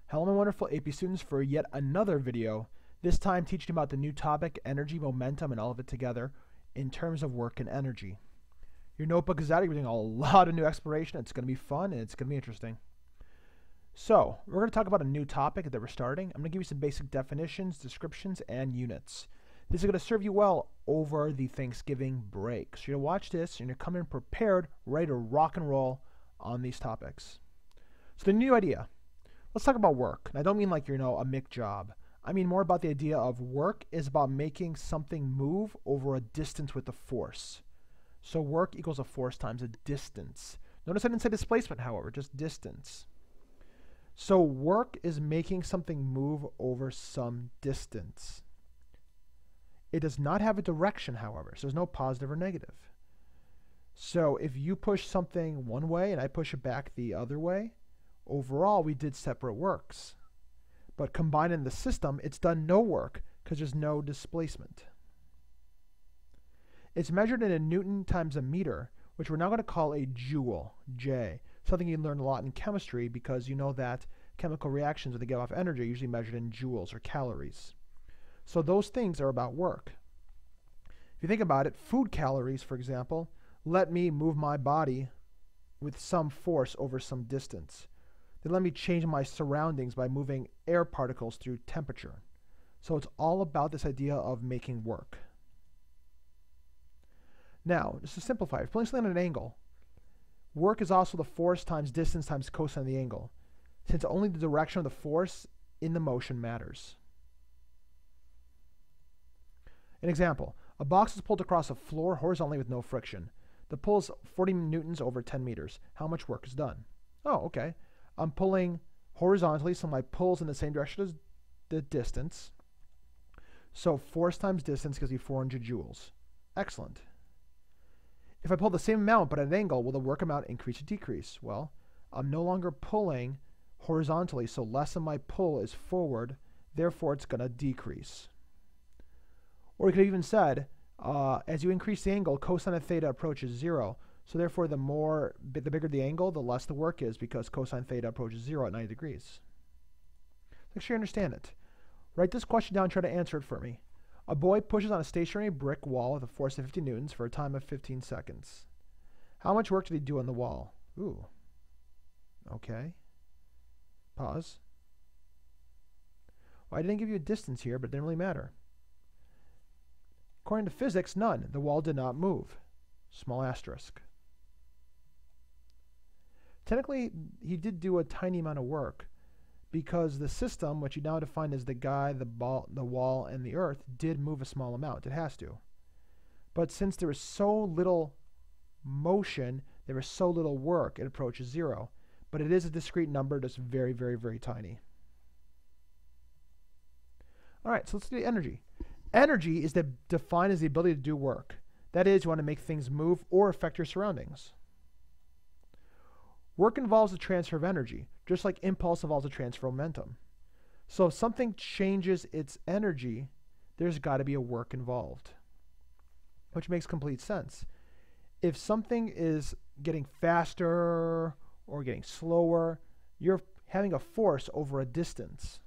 Hello my wonderful AP students for yet another video, this time teaching about the new topic, energy, momentum, and all of it together in terms of work and energy. Your notebook is out, you're doing a lot of new exploration, it's going to be fun and it's going to be interesting. So, we're going to talk about a new topic that we're starting. I'm going to give you some basic definitions, descriptions, and units. This is going to serve you well over the Thanksgiving break. So you're going to watch this, and you're going to come in prepared, ready to rock and roll on these topics. So the new idea. Let's talk about work. And I don't mean like you're, a Mick job. I mean more about the idea of work is about making something move over a distance with a force. So work equals a force times a distance. Notice I didn't say displacement, however, just distance. So work is making something move over some distance. It does not have a direction, however, so there's no positive or negative. So if you push something one way and I push it back the other way, overall, we did separate works. But combined in the system, it's done no work because there's no displacement. It's measured in a Newton times a meter, which we're now going to call a joule, J. Something you learn a lot in chemistry because you know that chemical reactions when they give off energy are usually measured in joules or calories. So those things are about work. If you think about it, food calories, for example, let me move my body with some force over some distance. They let me change my surroundings by moving air particles through temperature. So it's all about this idea of making work. Now, just to simplify, if pulling something at an angle, work is also the force times distance times cosine of the angle, since only the direction of the force in the motion matters. An example, a box is pulled across a floor horizontally with no friction. The pull is 40 newtons over 10 meters. How much work is done? Oh, okay. I'm pulling horizontally, so my pull's in the same direction as the distance. So force times distance gives me 400 joules. Excellent. If I pull the same amount but at an angle, will the work amount increase or decrease? Well, I'm no longer pulling horizontally, so less of my pull is forward, therefore it's going to decrease. Or we could have even said, as you increase the angle, cosine of theta approaches 0. So therefore, the bigger the angle, the less the work is because cosine theta approaches 0 at 90 degrees. Make sure you understand it. Write this question down and try to answer it for me. A boy pushes on a stationary brick wall with a force of 50 newtons for a time of 15 seconds. How much work did he do on the wall? Ooh. Okay. Pause. Well, I didn't give you a distance here, but it didn't really matter. According to physics, none. The wall did not move. Small asterisk. Technically, he did do a tiny amount of work because the system, which you now define as the guy, the wall, and the earth, did move a small amount. It has to. But since there is so little motion, there is so little work, it approaches 0. But it is a discrete number that's very, very, very tiny. All right, so let's do energy. Energy is defined as the ability to do work. That is, you want to make things move or affect your surroundings. Work involves the transfer of energy, just like impulse involves the transfer of momentum. So if something changes its energy, there's got to be a work involved, which makes complete sense. If something is getting faster or getting slower, you're having a force over a distance.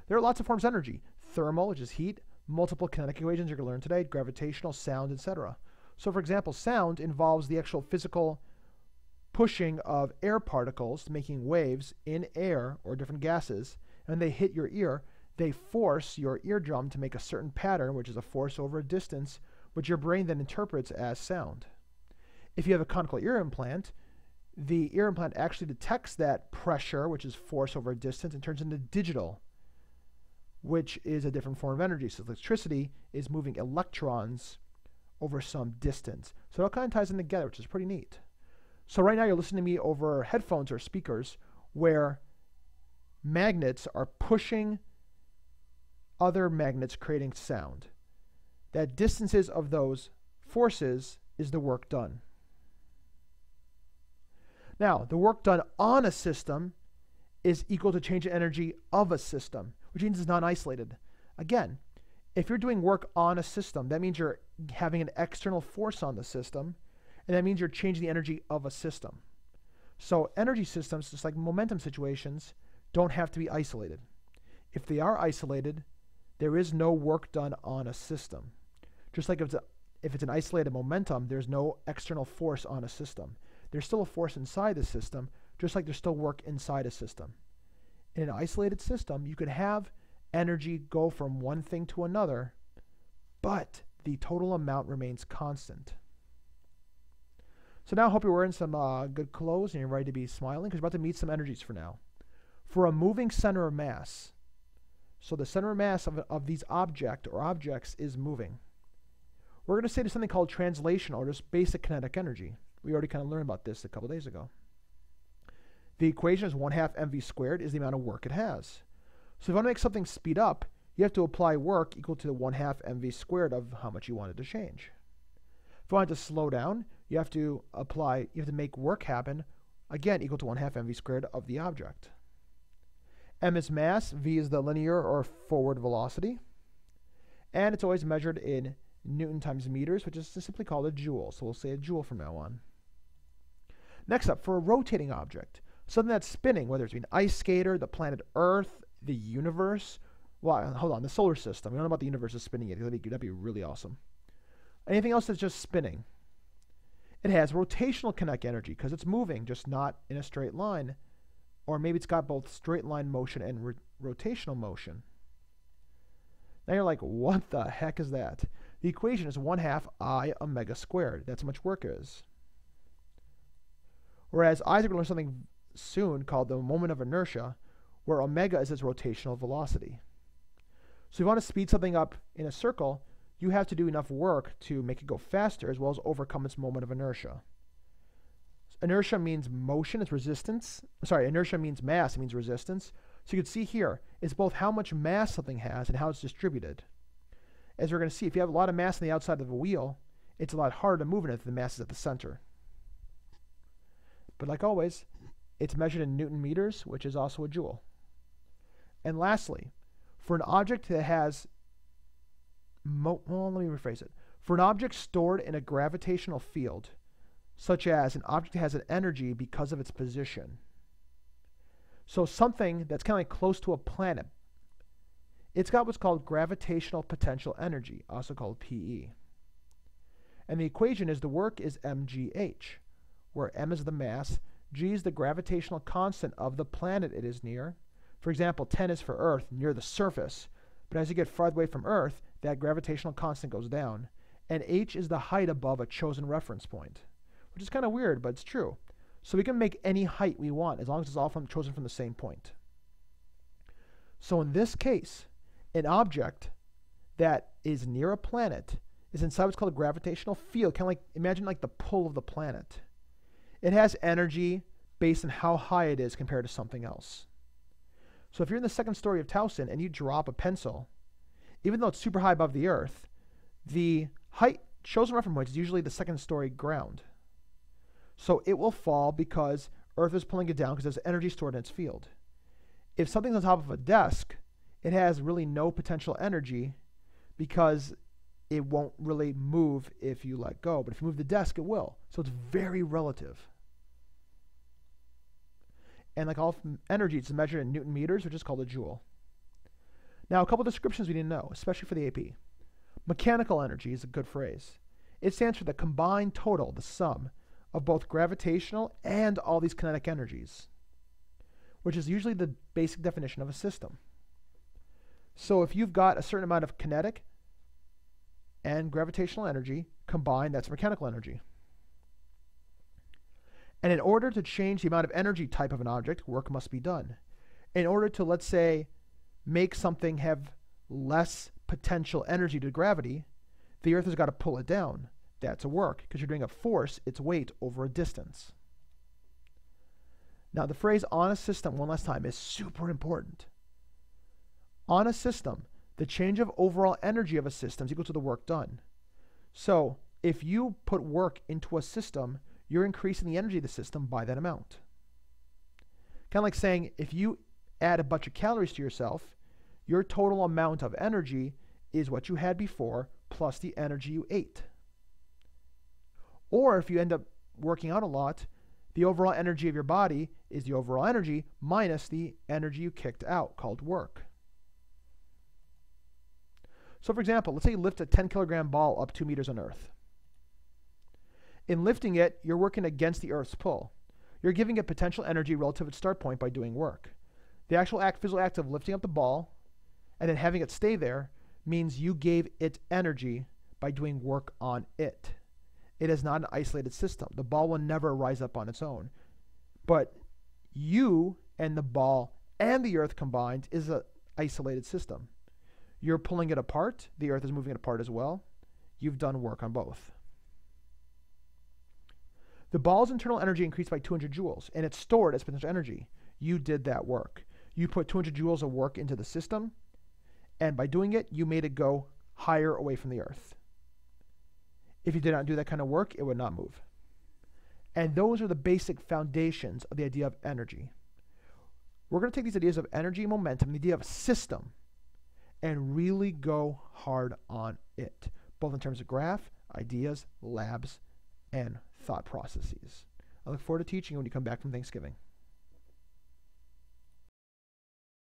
There are lots of forms of energy. Thermal, which is heat, multiple kinetic equations you're going to learn today, gravitational, sound, etc. So for example, sound involves the actual physical pushing of air particles making waves in air or different gases, and they hit your ear. They force your eardrum to make a certain pattern, which is a force over a distance, which your brain then interprets as sound. If you have a conical ear implant, the ear implant actually detects that pressure, which is force over a distance, and turns into digital, which is a different form of energy. So electricity is moving electrons over some distance. So it all kind of ties in together, which is pretty neat. So right now you're listening to me over headphones or speakers where magnets are pushing other magnets, creating sound. That distances of those forces is the work done. Now, the work done on a system is equal to change in energy of a system, which means it's non-isolated. Again, if you're doing work on a system, that means you're having an external force on the system, and that means you're changing the energy of a system. So energy systems, just like momentum situations, don't have to be isolated. If they are isolated, there is no work done on a system. Just like if it's an isolated momentum, there's no external force on a system. There's still a force inside the system, just like there's still work inside a system. In an isolated system, you could have energy go from one thing to another, but the total amount remains constant. So now I hope you're wearing some good clothes and you're ready to be smiling, because we're about to meet some energies for now. For a moving center of mass, so the center of mass of these objects is moving. We're going to say there's something called translational, or just basic kinetic energy. We already kind of learned about this a couple days ago. The equation is 1/2 mv squared is the amount of work it has. So if you want to make something speed up, you have to apply work equal to the 1/2 mv squared of how much you want it to change. If you want it to slow down, you have to make work happen, again, equal to 1/2 mv squared of the object. M is mass, v is the linear or forward velocity, and it's always measured in Newton times meters, which is simply called a joule. So we'll say a joule from now on. Next up, for a rotating object, something that's spinning, whether it's an ice skater, the planet Earth, the universe, well, hold on, the solar system. We don't know about the universe is spinning yet. That'd be really awesome. Anything else that's just spinning. It has rotational kinetic energy because it's moving, just not in a straight line. Or maybe it's got both straight line motion and rotational motion. Now you're like, what the heck is that? The equation is 1/2 I omega squared. That's how much work is. Whereas Isaac will learn something soon called the moment of inertia, where omega is its rotational velocity. So if you want to speed something up in a circle, you have to do enough work to make it go faster as well as overcome its moment of inertia. Inertia means motion, it's resistance. Sorry, inertia means mass, it means resistance. So you can see here, it's both how much mass something has and how it's distributed. As we're going to see, if you have a lot of mass on the outside of a wheel, it's a lot harder to move it if the mass is at the center. But like always, it's measured in Newton meters, which is also a joule. And lastly, for an object that has, let me rephrase it. For an object stored in a gravitational field, such as an object that has an energy because of its position. So something that's kind of like close to a planet, it's got what's called gravitational potential energy, also called PE. And the equation is the work is mgh, where m is the mass, g is the gravitational constant of the planet it is near. For example, 10 is for Earth, near the surface. But as you get farther away from Earth, that gravitational constant goes down. And h is the height above a chosen reference point, which is kind of weird, but it's true. So we can make any height we want as long as it's all chosen from the same point. So in this case, an object that is near a planet is inside what's called a gravitational field, kind of like, imagine like the pull of the planet. It has energy based on how high it is compared to something else. So if you're in the second story of Towson and you drop a pencil, even though it's super high above the Earth, the height chosen reference point is usually the second story ground. So it will fall because Earth is pulling it down because there's energy stored in its field. If something's on top of a desk, it has really no potential energy because it won't really move if you let go. But if you move the desk, it will. So it's very relative. And like all energy, it's measured in Newton meters, which is called a joule. Now, a couple of descriptions we didn't know, especially for the AP. Mechanical energy is a good phrase. It stands for the combined total, the sum, of both gravitational and all these kinetic energies, which is usually the basic definition of a system. So if you've got a certain amount of kinetic and gravitational energy combined, that's mechanical energy. And in order to change the amount of energy type of an object, work must be done. In order to, let's say, make something have less potential energy to gravity, the Earth has got to pull it down. That's a work, because you're doing a force, its weight, over a distance. Now, the phrase on a system, one last time, is super important. On a system, the change of overall energy of a system is equal to the work done. So, if you put work into a system, you're increasing the energy of the system by that amount. Kind of like saying, if you add a bunch of calories to yourself, your total amount of energy is what you had before plus the energy you ate. Or if you end up working out a lot, The overall energy of your body is the overall energy minus the energy you kicked out, called work. So for example, let's say you lift a 10-kilogram ball up 2 meters on Earth. In lifting it, you're working against the Earth's pull. You're giving it potential energy relative to its start point by doing work. The actual physical act of lifting up the ball and then having it stay there means you gave it energy by doing work on it. It is not an isolated system. The ball will never rise up on its own. But you and the ball and the Earth combined is an isolated system. You're pulling it apart. The Earth is moving it apart as well. You've done work on both. The ball's internal energy increased by 200 joules, and it's stored as potential energy. You did that work. You put 200 joules of work into the system, and by doing it, you made it go higher away from the Earth. If you did not do that kind of work, it would not move. And those are the basic foundations of the idea of energy. We're going to take these ideas of energy, momentum, the idea of system, and really go hard on it, both in terms of graph, ideas, labs, and thought processes. I look forward to teaching you when you come back from Thanksgiving.